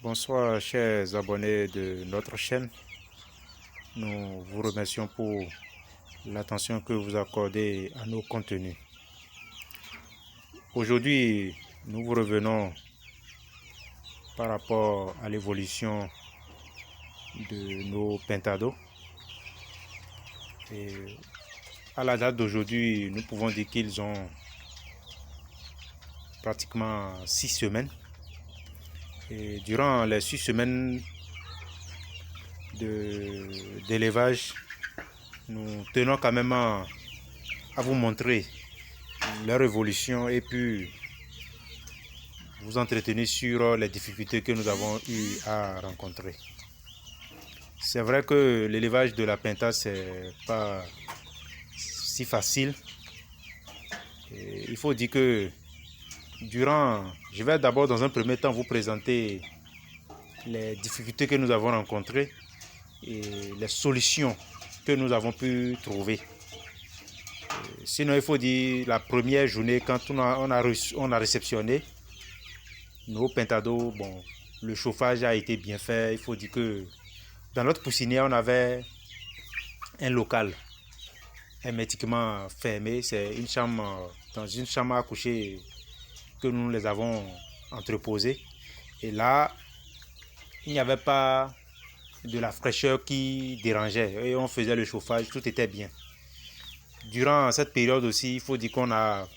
Bonsoir chers abonnés de notre chaîne. Nous vous remercions pour l'attention que vous accordez à nos contenus. Aujourd'hui, nous vous revenons par rapport à l'évolution de nos pentados. Et à la date d'aujourd'hui, nous pouvons dire qu'ils ont pratiquement 6 semaines. Et durant les 6 semaines d'élevage, nous tenons quand même à vous montrer leur évolution et puis vous entretenir sur les difficultés que nous avons eu à rencontrer. C'est vrai que l'élevage de la pinta, c'est pas si facile. Et il faut dire que je vais d'abord dans un premier temps vous présenter les difficultés que nous avons rencontrées et les solutions que nous avons pu trouver. Sinon, il faut dire la première journée, quand on a réceptionné nos pentados, bon, le chauffage a été bien fait. Il faut dire que dans notre poussinière, on avait un local hermétiquement fermé. C'est une chambre, dans une chambre à coucher que nous les avons entreposées. Et là, il n'y avait pas de la fraîcheur qui dérangeait. Et on faisait le chauffage, tout était bien. Durant cette période aussi, il faut dire qu'on a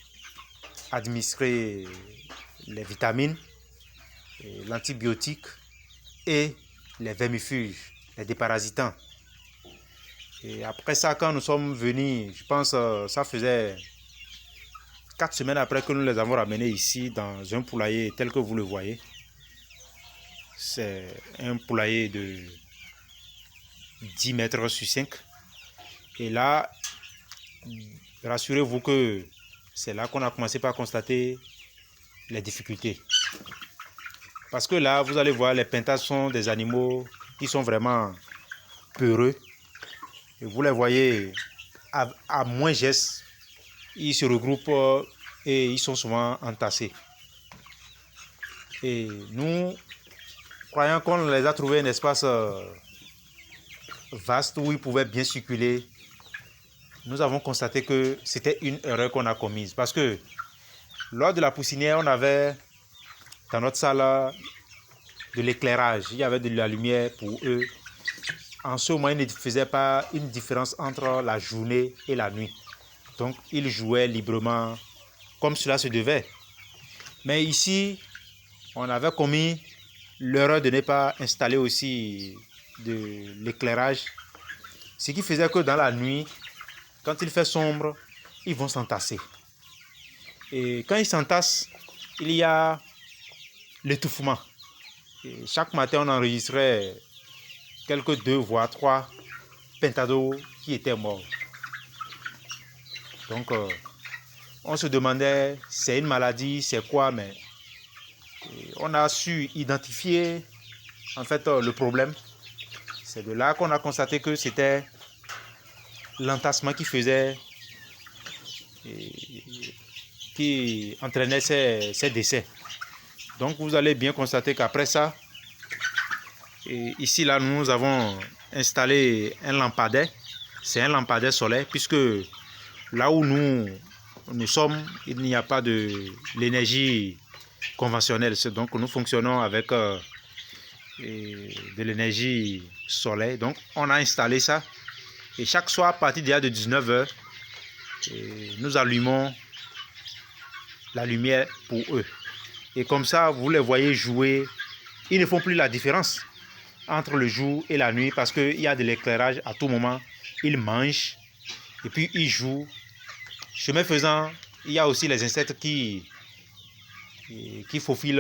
administré les vitamines, l'antibiotique et les vermifuges, les déparasitants. Et après ça, quand nous sommes venus, je pense que ça faisait 4 semaines après que nous les avons ramenés ici dans un poulailler tel que vous le voyez. C'est un poulailler de 10 mètres sur 5. Et là, rassurez-vous que c'est là qu'on a commencé par constater les difficultés. Parce que là, vous allez voir, les pintas sont des animaux qui sont vraiment peureux. Et vous les voyez à moins gestes, ils se regroupent et ils sont souvent entassés. Et nous, croyant qu'on les a trouvés un espace vaste où ils pouvaient bien circuler, nous avons constaté que c'était une erreur qu'on a commise. Parce que lors de la poussinière, on avait dans notre salle de l'éclairage. Il y avait de la lumière pour eux. En ce moment, ils ne faisaient pas une différence entre la journée et la nuit. Donc, ils jouaient librement comme cela se devait. Mais ici, on avait commis l'erreur de ne pas installer aussi de l'éclairage. Ce qui faisait que dans la nuit, quand il fait sombre, ils vont s'entasser. Et quand ils s'entassent, il y a l'étouffement. Et chaque matin, on enregistrait quelques 2 voire 3 pentados qui étaient morts. Donc, on se demandait, c'est une maladie, c'est quoi, mais on a su identifier en fait le problème. C'est de là qu'on a constaté que c'était l'entassement qui faisait, qui entraînait ces décès. Donc, vous allez bien constater qu'après ça, ici, là, nous avons installé un lampadaire. C'est un lampadaire solaire, puisque là où nous sommes, il n'y a pas de l'énergie conventionnelle. Donc, nous fonctionnons avec de l'énergie solaire. Donc, on a installé ça. Et chaque soir, à partir de 19 h, nous allumons la lumière pour eux. Et comme ça, vous les voyez jouer. Ils ne font plus la différence entre le jour et la nuit parce qu'il y a de l'éclairage à tout moment. Ils mangent et puis ils jouent. Chemin faisant, il y a aussi les insectes qui faufilent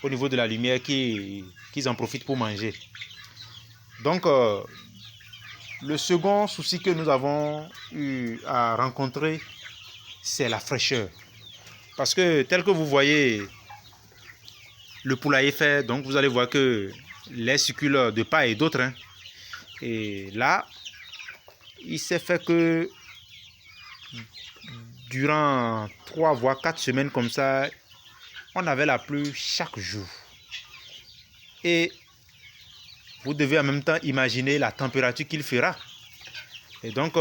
au niveau de la lumière, qu'ils en profitent pour manger. Donc, le second souci que nous avons eu à rencontrer, c'est la fraîcheur. Parce que tel que vous voyez le poulailler fait, donc vous allez voir que l'air circule de part et d'autre. Hein. Et là, il s'est fait que durant 3 voire 4 semaines comme ça, on avait la pluie chaque jour. Et vous devez en même temps imaginer la température qu'il fera. Et donc,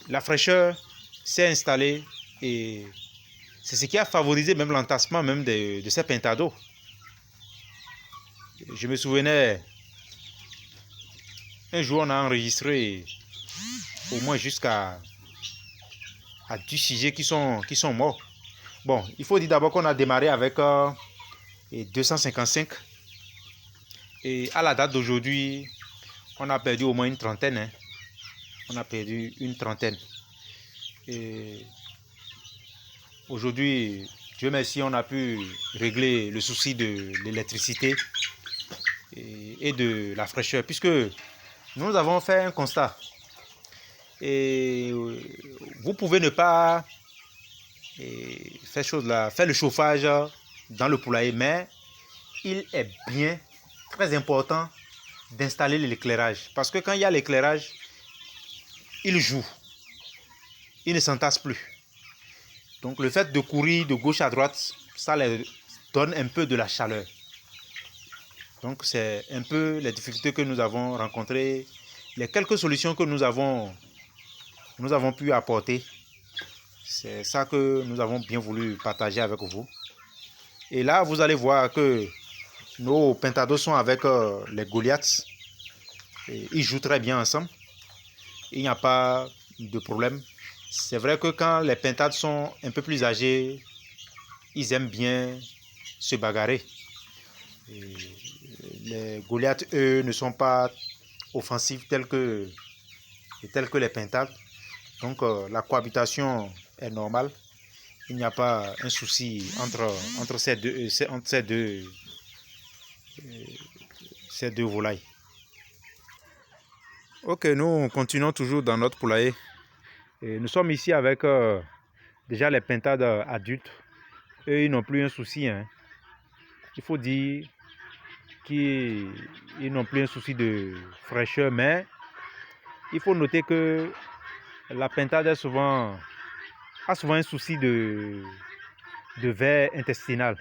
la fraîcheur s'est installée et c'est ce qui a favorisé même l'entassement même de ces pentados. Je me souvenais, un jour on a enregistré au moins jusqu'à 10 sujets qui sont morts. Bon, il faut dire d'abord qu'on a démarré avec 255 et à la date d'aujourd'hui, on a perdu au moins une trentaine. Hein. On a perdu une trentaine. Et aujourd'hui, Dieu merci, on a pu régler le souci de l'électricité et de la fraîcheur, puisque nous avons fait un constat. Et vous pouvez ne pas faire le chauffage dans le poulailler, mais il est bien, très important d'installer l'éclairage. Parce que quand il y a l'éclairage, il joue. Il ne s'entasse plus. Donc le fait de courir de gauche à droite, ça leur donne un peu de la chaleur. Donc c'est un peu les difficultés que nous avons rencontrées, les quelques solutions que nous avons pu apporter. C'est ça que nous avons bien voulu partager avec vous. Et là, vous allez voir que nos pentados sont avec les Goliaths. Et ils jouent très bien ensemble. Il n'y a pas de problème. C'est vrai que quand les pentades sont un peu plus âgés, ils aiment bien se bagarrer. Et les Goliaths, eux, ne sont pas offensifs tels que les pentades. Donc la cohabitation est normale. Il n'y a pas un souci entre ces deux volailles. Ok, nous continuons toujours dans notre poulailler. Et nous sommes ici avec déjà les pentades adultes. Eux, ils n'ont plus un souci. Hein. Il faut dire qu'ils n'ont plus un souci de fraîcheur, mais il faut noter que la pentade a souvent un souci de vers intestinal.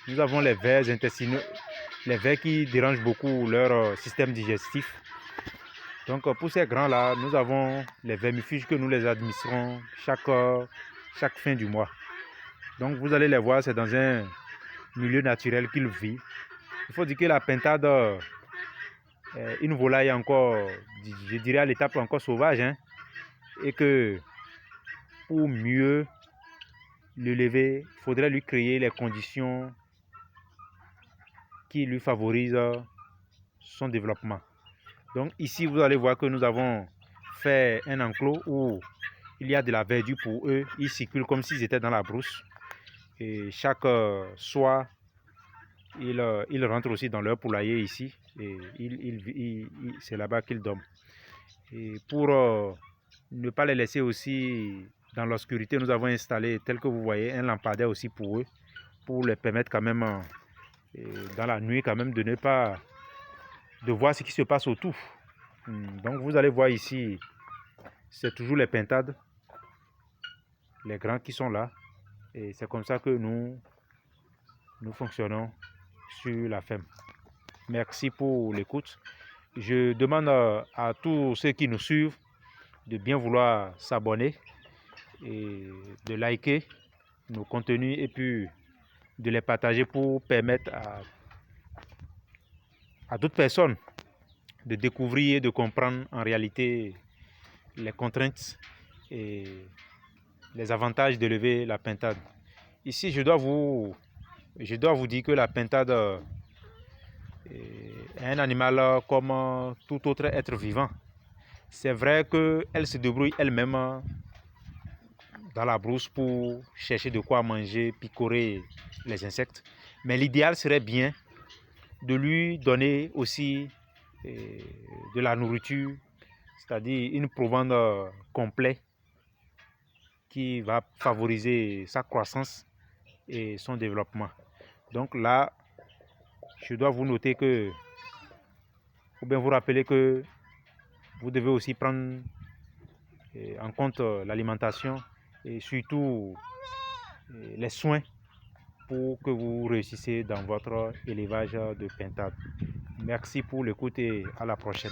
Nous avons les vers intestinaux, les vers qui dérangent beaucoup leur système digestif. Donc pour ces grands-là, nous avons les vermifuges que nous les administrons chaque fin du mois. Donc vous allez les voir, c'est dans un milieu naturel qu'ils vivent. Il faut dire que la pentade est une volaille encore, je dirais à l'étape encore sauvage, hein, et que pour mieux l'élever, il faudrait lui créer les conditions qui lui favorisent son développement. Donc ici, vous allez voir que nous avons fait un enclos où il y a de la verdure pour eux. Ils circulent comme s'ils étaient dans la brousse. Et chaque soir, ils rentrent aussi dans leur poulailler ici. Et c'est là-bas qu'ils dorment. Et pour ne pas les laisser aussi dans l'obscurité, nous avons installé, tel que vous voyez, un lampadaire aussi pour eux. Pour les permettre quand même, dans la nuit, quand même, de voir ce qui se passe autour. Donc vous allez voir ici, c'est toujours les pentades, les grands qui sont là. Et c'est comme ça que nous fonctionnons sur la ferme. Merci pour l'écoute. Je demande à tous ceux qui nous suivent de bien vouloir s'abonner et de liker nos contenus et puis de les partager pour permettre à d'autres personnes de découvrir et de comprendre en réalité les contraintes et les avantages d'élever la pintade. Ici, je dois vous dire que la pintade est un animal comme tout autre être vivant. C'est vrai qu'elle se débrouille elle-même dans la brousse pour chercher de quoi manger, picorer les insectes. Mais l'idéal serait bien de lui donner aussi de la nourriture, c'est-à-dire une provende complète qui va favoriser sa croissance et son développement. Donc là, je dois vous noter que, ou bien vous rappeler que vous devez aussi prendre en compte l'alimentation et surtout les soins pour que vous réussissiez dans votre élevage de pintade. Merci pour l'écoute et à la prochaine.